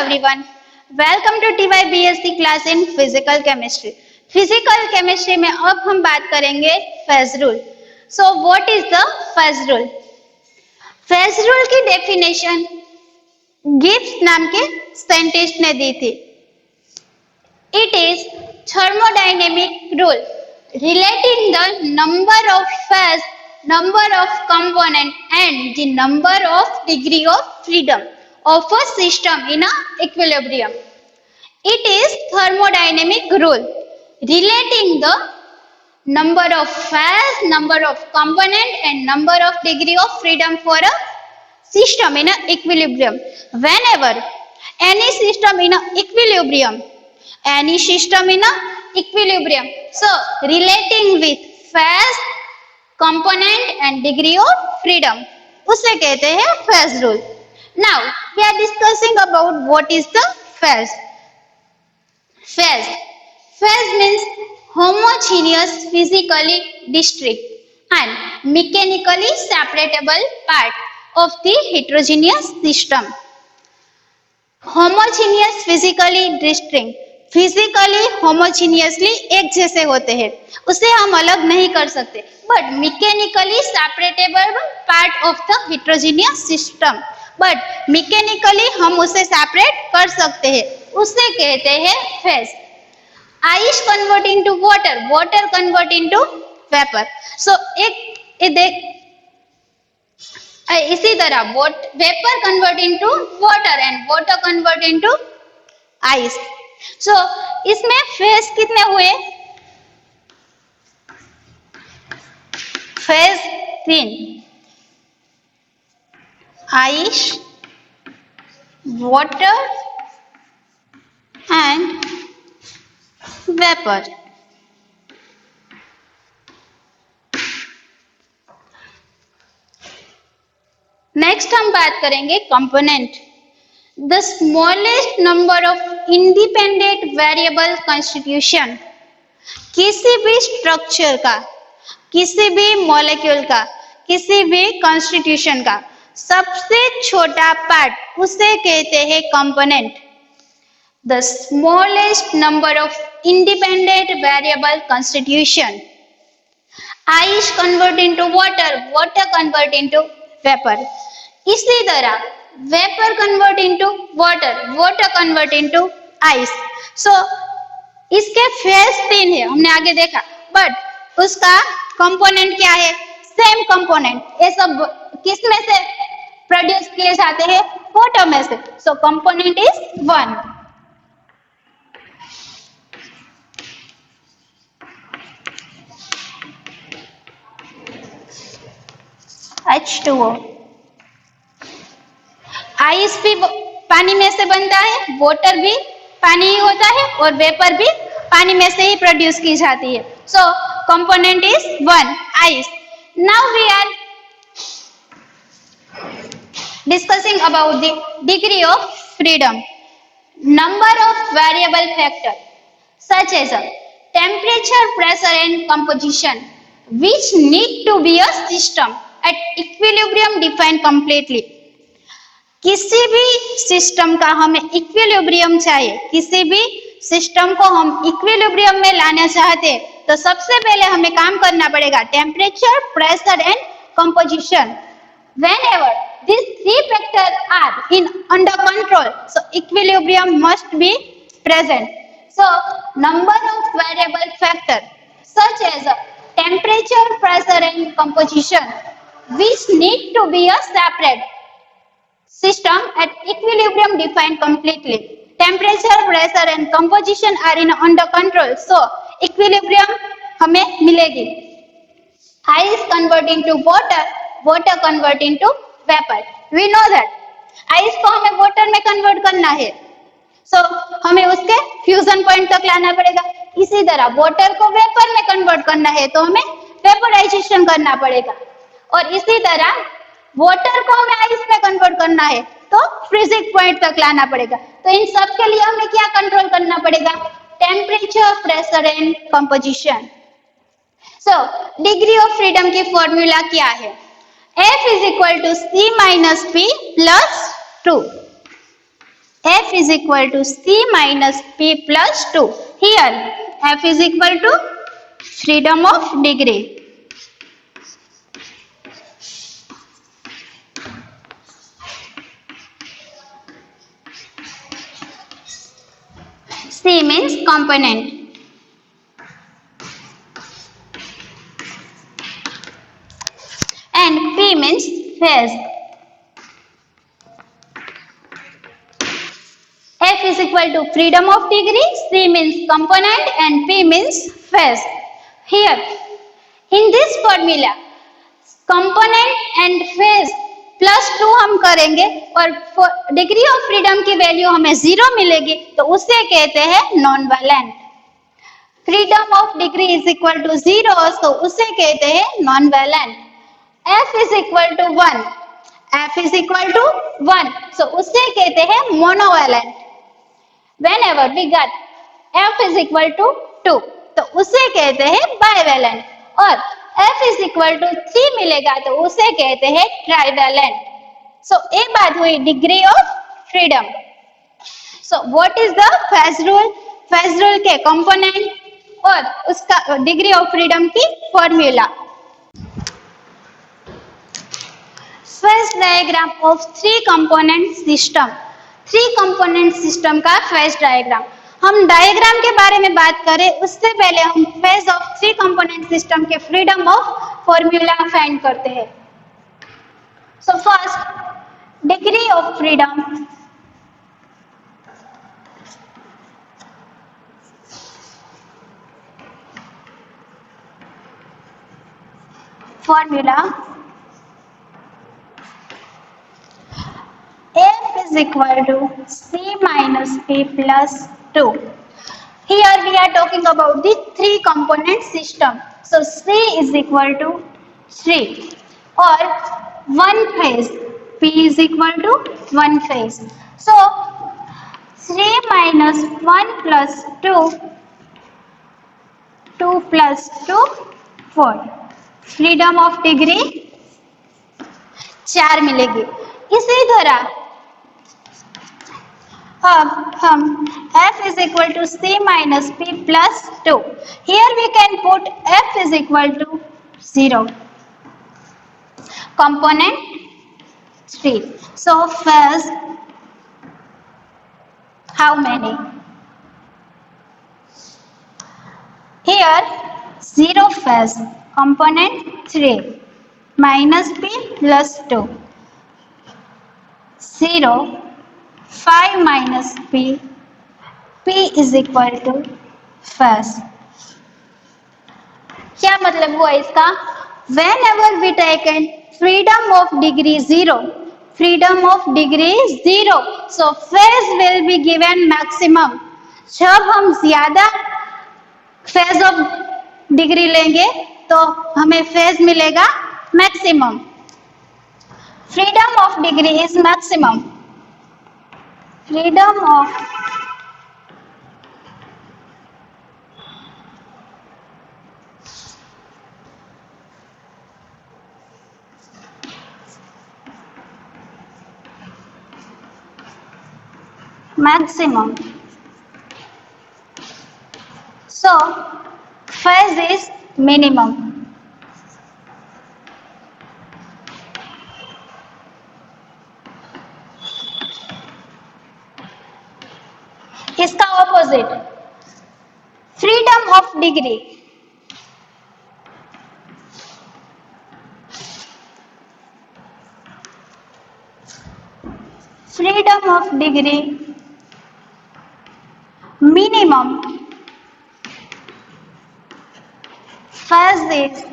everyone. Welcome to TYBSc class in Physical Chemistry. Physical Chemistry में अब हम बात करेंगे phase rule. So what is the phase rule? Phase rule की definition Gibbs नाम के साइंटिस्ट ने दी थी. It is thermodynamic rule relating the number of phase, number of component and the number of degree of freedom of a system in a equilibrium. It is thermodynamic rule relating the number of phase, number of component and number of degree of freedom for a system in a equilibrium. Whenever any system in a equilibrium, so relating with phase, component and degree of freedom, उसे कहते हैं phase rule. Now we are discussing about what is the phase. Phase means homogeneous, physically distinct and mechanically separable part of the heterogeneous system. Homogeneous, physically distinct, physically homogeneously एक जैसे होते हैं, उसे हम अलग नहीं कर सकते, but mechanically separable part of the heterogeneous system, but mechanically हम उसे सेपरेट कर सकते हैं, उसे कहते हैं phase. Ice convert into water, water convert into vapour. So इसी तरह vapour convert into water and water convert into ice. So इसमें फेज कितने हुए? Phase 3, ice, water and vapour. Next हम बात करेंगे component. The smallest number of independent variable constitution, किसी भी स्ट्रक्चर का, किसी भी मॉलिक्यूल का, किसी भी कॉन्स्टिट्यूशन का सबसे छोटा पार्ट उसे कहते हैं component. The smallest number of independent variable constitution. Ice convert into water, water convert into vapor. इसी तरह vapour convert into water, water convert into ice. So इसके फेज 3 है, हमने आगे देखा, बट उसका कंपोनेंट क्या है? Same component. ये सब किस में से प्रोड्यूस किए जाते हैं? वाटर में से. सो कंपोनेंट इज 1. H2O. आइस भी पानी में से बनता है, वाटर भी पानी ही होता है और वेपर भी पानी में से ही प्रोड्यूस की जाती है. So component is 1, ice. Now we are discussing about the degree of freedom. Number of variable factor such as temperature, pressure and composition which need to be a system at equilibrium defined completely. किसी भी system का हमें equilibrium चाहिए, किसी भी system को हम equilibrium में लाना चाहते हैं, तो सबसे पहले हमें काम करना पड़ेगा temperature, pressure and composition. Whenever these three factors are in under control, so equilibrium must be present. So number of variable factor such as temperature, pressure and composition which need to be a separate system at equilibrium defined completely. Temperature, pressure and composition are in under control, so equilibrium हमें मिलेगी. Ice convert into water, water convert into vapor. We know that ice को हमें water में convert करना है, so हमें उसके fusion point तक लाना पड़ेगा. इसी तरह water को vapor में convert करना है तो हमें vaporization करना पड़ेगा, और इसी तरह वाटर को हमें आइस में कन्वर्ट करना है तो फ्रीजिंग पॉइंट तक लाना पड़ेगा. तो इन सब के लिए हमें क्या कंट्रोल करना पड़ेगा? Temperature, pressure and composition. So degree of freedom की फॉर्मूला क्या है? F is equal to C minus P plus 2. F is equal to C minus P plus 2. Here F is equal to freedom of degree. C means component. And P means phase. F is equal to freedom of degree, C means component and P means phase. Here, in this formula, component and phase plus 2 हम करेंगे और degree of freedom की value हमें 0 मिलेगी तो उसे कहते हैं non valent. Freedom of degree is equal to 0 तो उसे कहते हैं non valent. F is equal to 1. F is equal to 1. So उसे कहते हैं monovalent. Whenever we got F is equal to 2, तो उसे कहते हैं bivalent. और F is equal to 3 मिलेगा तो उसे कहते हैं trivalent. So ये बात हुई degree of freedom. So what is the phase rule? Phase rule के component और उसका degree of freedom की formula. Phase diagram of three component system. Three component system का फेज डायग्राम. हम डायग्राम के बारे में बात करें उससे पहले हम phase of three component system के फ्रीडम ऑफ फॉर्मूला फाइंड करते हैं. So first degree of freedom. Formula F is equal to C minus P plus 2. Here we are talking about the three component system. So C is equal to 3 or one phase. P is equal to one phase. So 3 minus 1 plus 2, 2 plus 2, 4. Freedom of degree 4 मिलेगी. इसी तरह अब हम F is equal to C minus P plus 2. Here we can put F is equal to 0. Component 3. So phase how many? Here 0 phase. Component 3 minus P plus 2. 0 5 minus P. P is equal to phase. क्या मतलब हुआ इसका? Whenever we taken freedom of degree 0, freedom of degree 0, so phase will be given maximum. जब हम ज्यादा phase of degree लेंगे तो हमें phase मिलेगा maximum. Freedom of degree is maximum. Freedom of maximum. So phase is minimum. इसका opposite freedom of degree. Freedom of degree minimum. Phase is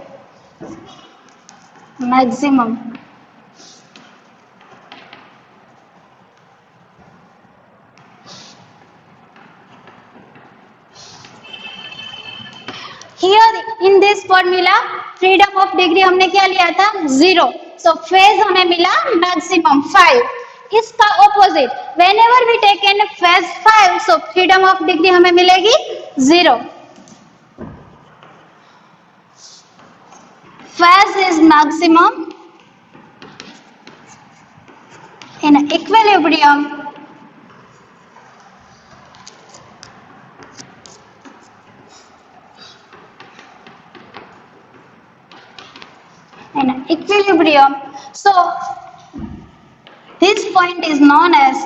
maximum. Here in this formula freedom of degree हमने क्या लिया था 0. So phase हमें मिला maximum 5. इसका opposite whenever we take in phase 5, so freedom of degree हमें मिलेगी 0. Phase is maximum in equilibrium equilibrium. So this point is known as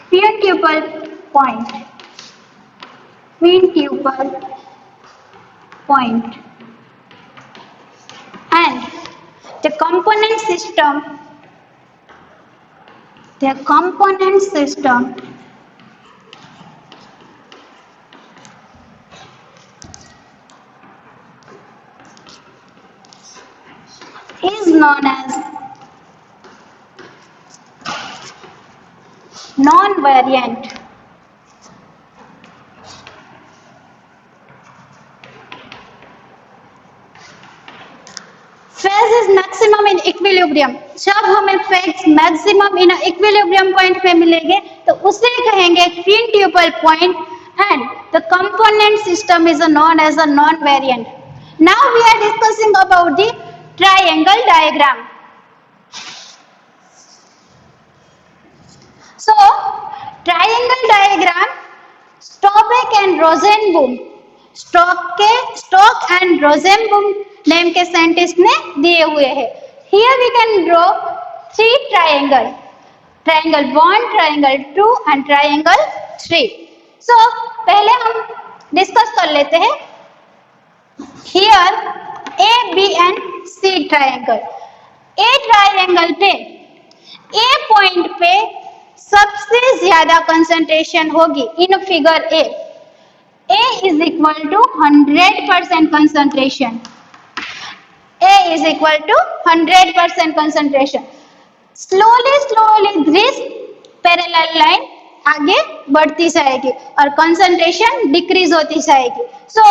quintuple point. Quintuple point. And the component system is known as non-variant. Phase is maximum in equilibrium. जब हमें phase maximum in equilibrium point पे मिलेंगे तो उसे कहेंगे quintuple point and the component system is known as a non variant. Now we are discussing about the triangle diagram. So triangle diagram, Stokes and Rosenbaum, Stokes and Rosenbaum name के scientist ने दिए हुए हैं. Here we can draw three triangle, triangle 1, triangle 2 and triangle 3. So पहले हम discuss कर लेते हैं. Here A, B and C triangle. A triangle पे A पॉइंट पे सबसे ज्यादा कंसंट्रेशन होगी in figure A. A is equal to 100% concentration. A is equal to 100% concentration. Slowly this parallel line आगे बढ़ती जाएगी और कंसंट्रेशन डिक्रीज होती जाएगी. सो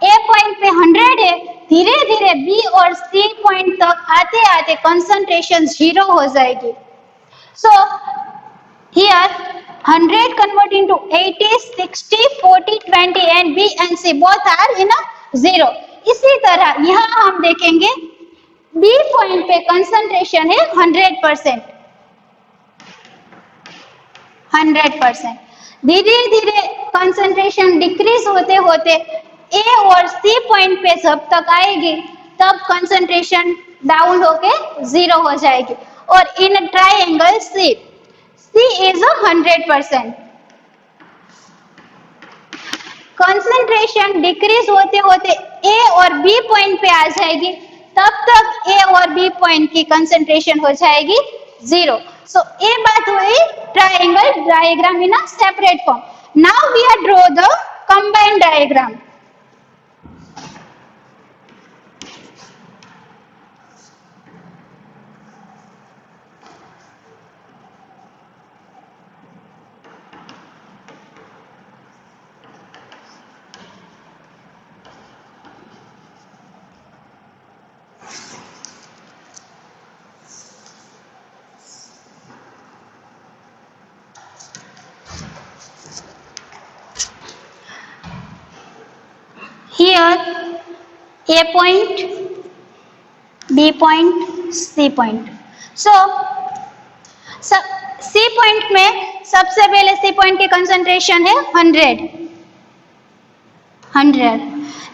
A पॉइंट पे 100 है, धीरे धीरे B और C पॉइंट तक आते आते कंसंट्रेशन 0 हो जाएगी. सो here 100 convert into 80, 60, 40, 20 and B and C both are in a 0. इसी तरह यहाँ हम देखेंगे B पॉइंट पे कंसंट्रेशन है 100%. धीरे धीरे कंसंट्रेशन डिक्रीज होते होते A और C पॉइंट पे जब तक आएगी तब कंसंट्रेशन डाउन होके 0 हो जाएगी. और in triangle C is 100%. Concentration decrease होते होते A और B पॉइंट पे आ जाएगी, तब तक A और B पॉइंट की कंसंट्रेशन हो जाएगी 0. सो ये बात हुई triangle diagram in a separate form. Now we are draw the combined diagram. Here A point, B point, C point. So C point में सबसे पहले C point की कंसंट्रेशन है 100.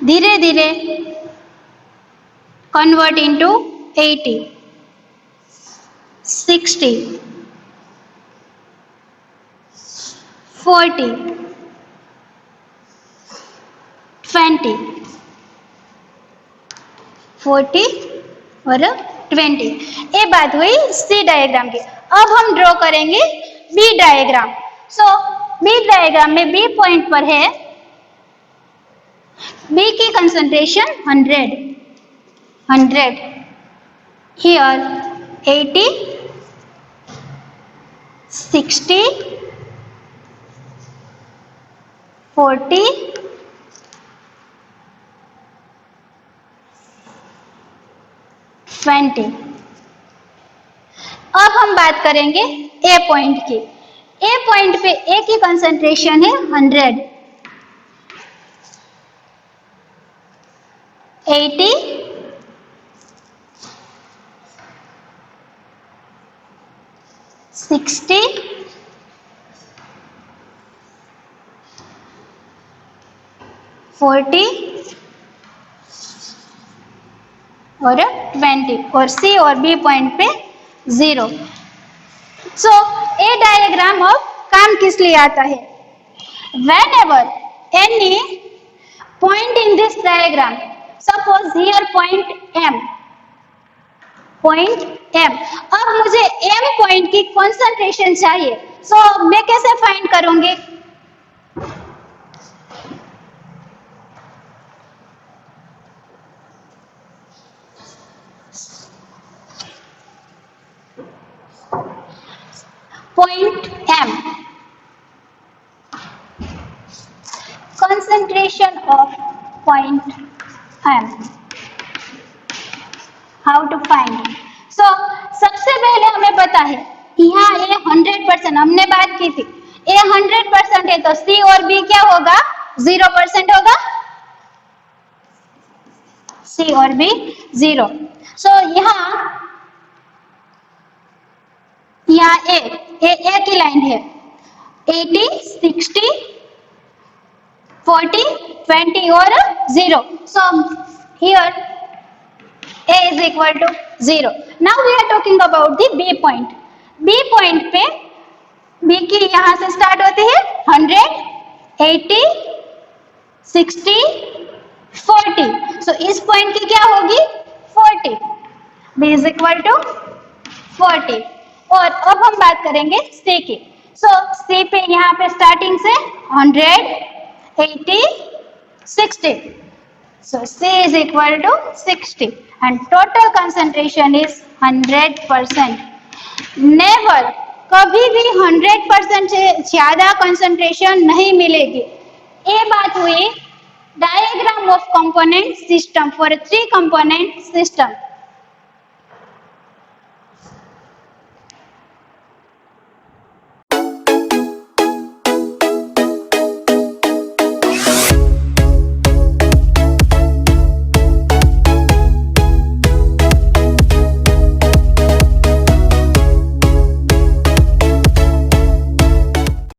धीरे धीरे कन्वर्ट इनटू 80, 60, 40, 20, 40 और 20. ये बात हुई सी डायग्राम की. अब हम ड्रॉ करेंगे बी डायग्राम. सो बी डायग्राम में बी पॉइंट पर है बी की कंसंट्रेशन 100. हियर 80, 60, 40, 20. अब हम बात करेंगे ए पॉइंट की. ए पॉइंट पे ए की कंसंट्रेशन है 100. 80, 60, 40 और 20 और सी और बी पॉइंट पे 0। सो ए डायग्राम अब काम किस लिए आता है? Whenever any point in this diagram, suppose here point M, अब मुझे M पॉइंट की कंसंट्रेशन चाहिए, सो मैं कैसे फाइंड करूंगी? Point M, concentration of point M, how to find? So सबसे पहले हमें पता है यहाँ A 100%, हमने बात की थी A 100% है तो C और B क्या होगा? 0% होगा, C और B 0। सो यहाँ A की लाइन है 80, 60, 40, 20 और 0। So here A is equal to 0. Now we are talking about the B point. B point पे B की यहाँ से स्टार्ट होती है 100, 80, 60, 40। So इस पॉइंट की क्या होगी? 40. B is equal to 40। और अब हम बात करेंगे C की। सो C पे यहाँ पे स्टार्टिंग से 100, 80, 60। So C is equal to 60 and total concentration is 100%. Never, कभी भी 100% से ज्यादा कंसंट्रेशन नहीं मिलेगी। ये बात हुई diagram of component system for 3 component system.